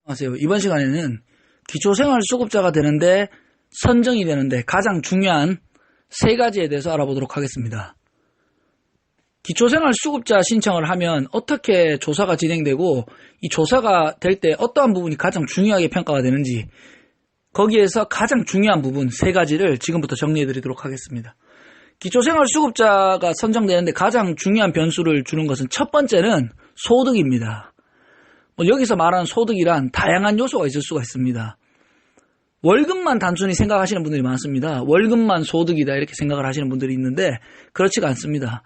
안녕하세요. 이번 시간에는 기초생활수급자가 되는데 선정이 되는데 가장 중요한 세 가지에 대해서 알아보도록 하겠습니다. 기초생활수급자 신청을 하면 어떻게 조사가 진행되고 이 조사가 될 때 어떠한 부분이 가장 중요하게 평가가 되는지 거기에서 가장 중요한 부분 세 가지를 지금부터 정리해 드리도록 하겠습니다. 기초생활수급자가 선정되는데 가장 중요한 변수를 주는 것은 첫 번째는 소득입니다. 여기서 말하는 소득이란 다양한 요소가 있을 수가 있습니다. 월급만 단순히 생각하시는 분들이 많습니다. 월급만 소득이다 이렇게 생각을 하시는 분들이 있는데 그렇지가 않습니다.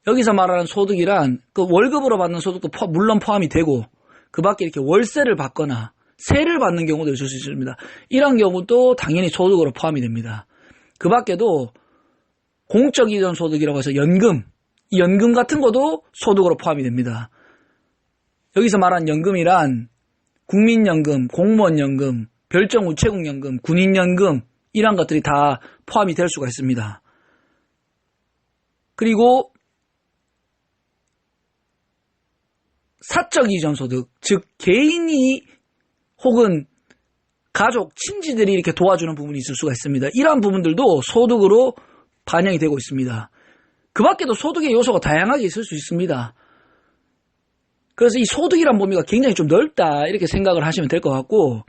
여기서 말하는 소득이란 그 월급으로 받는 소득도 물론 포함이 되고 그 밖에 이렇게 월세를 받거나 세를 받는 경우도 있을 수 있습니다. 이런 경우도 당연히 소득으로 포함이 됩니다. 그 밖에도 공적 이전 소득이라고 해서 연금, 이 연금 같은 것도 소득으로 포함이 됩니다. 여기서 말한 연금이란 국민연금, 공무원연금, 별정우체국연금, 군인연금 이런 것들이 다 포함이 될 수가 있습니다. 그리고 사적 이전 소득, 즉 개인이 혹은 가족, 친지들이 이렇게 도와주는 부분이 있을 수가 있습니다. 이러한 부분들도 소득으로 반영이 되고 있습니다. 그 밖에도 소득의 요소가 다양하게 있을 수 있습니다. 그래서 이 소득이란 범위가 굉장히 좀 넓다 이렇게 생각을 하시면 될 것 같고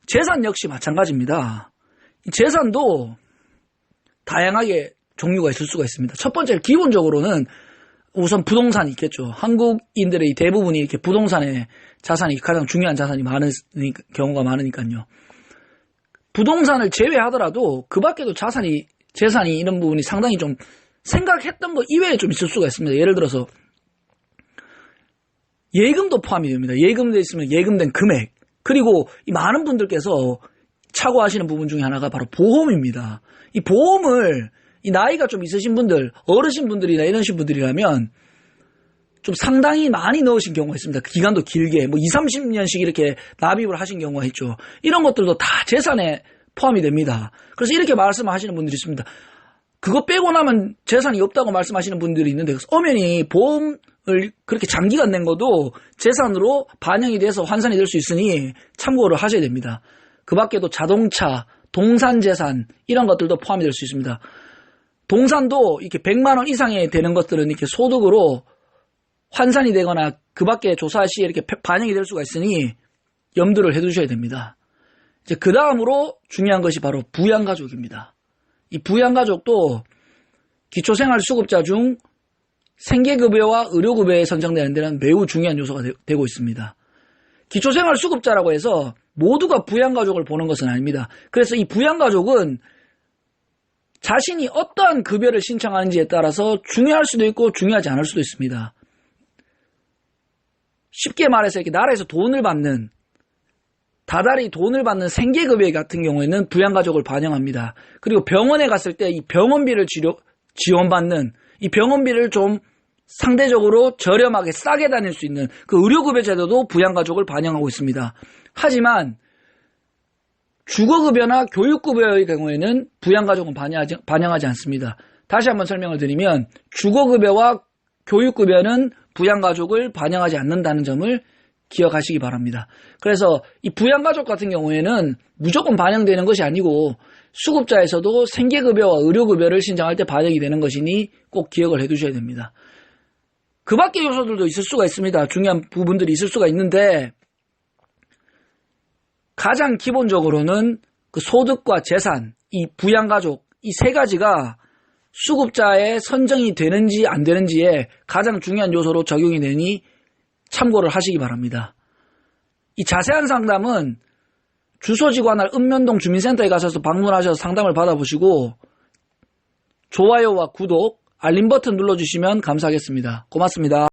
재산 역시 마찬가지입니다. 이 재산도 다양하게 종류가 있을 수가 있습니다. 첫 번째 기본적으로는 우선 부동산이 있겠죠. 한국인들의 대부분이 이렇게 부동산에 자산이 가장 중요한 자산이 많은 경우가 많으니까요. 부동산을 제외하더라도 그 밖에도 재산이 이런 부분이 상당히 좀 생각했던 것 이외에 좀 있을 수가 있습니다. 예를 들어서 예금도 포함이 됩니다. 예금돼 있으면 예금된 금액. 그리고 이 많은 분들께서 착오하시는 부분 중에 하나가 바로 보험입니다. 이 보험을 이 나이가 좀 있으신 분들, 어르신 분들이나 이러신 분들이라면 좀 상당히 많이 넣으신 경우가 있습니다. 기간도 길게, 20, 30년씩 이렇게 납입을 하신 경우가 있죠. 이런 것들도 다 재산에 포함이 됩니다. 그래서 이렇게 말씀하시는 분들이 있습니다. 그거 빼고 나면 재산이 없다고 말씀하시는 분들이 있는데 엄연히 보험을 그렇게 장기간 낸 것도 재산으로 반영이 돼서 환산이 될 수 있으니 참고를 하셔야 됩니다. 그 밖에도 자동차, 동산재산 이런 것들도 포함이 될 수 있습니다. 동산도 이렇게 100만 원 이상이 되는 것들은 이렇게 소득으로 환산이 되거나 그 밖에 조사 시에 이렇게 반영이 될 수가 있으니 염두를 해두셔야 됩니다. 이제 그 다음으로 중요한 것이 바로 부양가족입니다. 이 부양가족도 기초생활수급자 중 생계급여와 의료급여에 선정되는 데는 매우 중요한 요소가 되고 있습니다. 기초생활수급자라고 해서 모두가 부양가족을 보는 것은 아닙니다. 그래서 이 부양가족은 자신이 어떠한 급여를 신청하는지에 따라서 중요할 수도 있고 중요하지 않을 수도 있습니다. 쉽게 말해서 이렇게 나라에서 다달이 돈을 받는 생계급여 같은 경우에는 부양가족을 반영합니다. 그리고 병원에 갔을 때 이 병원비를 지원받는 이 병원비를 좀 상대적으로 저렴하게 싸게 다닐 수 있는 그 의료급여 제도도 부양가족을 반영하고 있습니다. 하지만 주거급여나 교육급여의 경우에는 부양가족은 반영하지 않습니다. 다시 한번 설명을 드리면 주거급여와 교육급여는 부양가족을 반영하지 않는다는 점을 기억하시기 바랍니다. 그래서 이 부양가족 같은 경우에는 무조건 반영되는 것이 아니고 수급자에서도 생계급여와 의료급여를 신청할 때 반영이 되는 것이니 꼭 기억을 해두셔야 됩니다. 그 밖의 요소들도 있을 수가 있습니다. 중요한 부분들이 있을 수가 있는데 가장 기본적으로는 그 소득과 재산, 이 부양가족, 이 세 가지가 수급자의 선정이 되는지 안 되는지에 가장 중요한 요소로 적용이 되니 참고를 하시기 바랍니다. 이 자세한 상담은 주소지구 하나 읍면동 주민센터에 가셔서 방문하셔서 상담을 받아보시고 좋아요와 구독, 알림 버튼 눌러주시면 감사하겠습니다. 고맙습니다.